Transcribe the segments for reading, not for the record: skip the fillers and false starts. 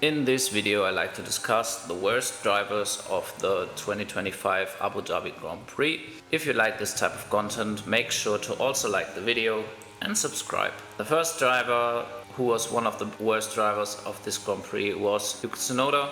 In this video I like to discuss the worst drivers of the 2025 Abu Dhabi Grand Prix. If you like this type of content, make sure to also like the video and subscribe. The first driver who was one of the worst drivers of this Grand Prix was Yuki Tsunoda.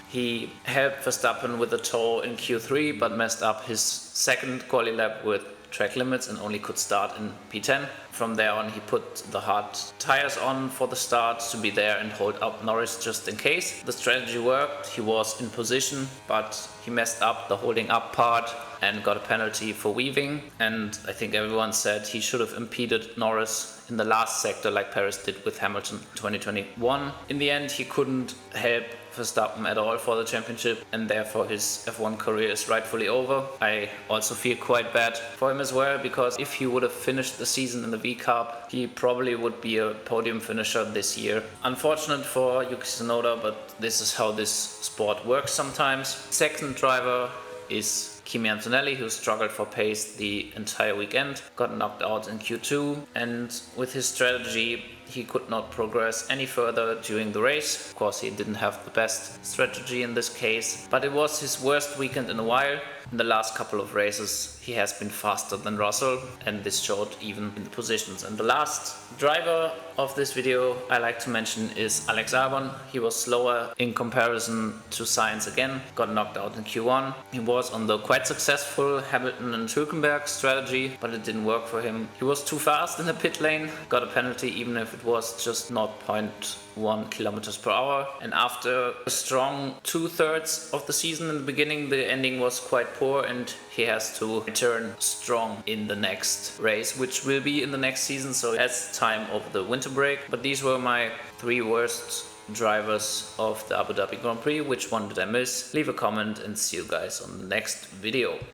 He helped Verstappen with the toe in Q3 but messed up his second quali lap with track limits and only could start in P10. From there on he put the hard tires on for the start to be there and hold up Norris just in case. The strategy worked, he was in position, but he messed up the holding up part and got a penalty for weaving, and I think everyone said he should have impeded Norris in the last sector like Perez did with Hamilton 2021. In the end he couldn't help Verstappen at all for the championship, and therefore his F1 career is rightfully over. I also feel quite bad for him as well, because if he would have finished the season in the V Cup, he probably would be a podium finisher this year. Unfortunate for Yuki Tsunoda, but this is how this sport works sometimes. Second driver is Kimi Antonelli, who struggled for pace the entire weekend, got knocked out in Q2, and with his strategy he could not progress any further during the race. Of course he didn't have the best strategy in this case, but it was his worst weekend in a while. In the last couple of races he has been faster than Russell, and this showed even in the positions. And the last driver of this video I like to mention is Alex Albon. He was slower in comparison to Sainz again, got knocked out in Q1. He was on the quite successful Hamilton and Hülkenberg strategy, but it didn't work for him. He was too fast in the pit lane, got a penalty even if it was just 0.1 kilometers per hour. And after a strong 2/3 of the season in the beginning, the ending was quite poor, and he has to return strong in the next race, which will be in the next season, so that's time of the winter break. But these were my 3 worst drivers of the Abu Dhabi Grand Prix. Which one did I miss? Leave a comment and see you guys on the next video.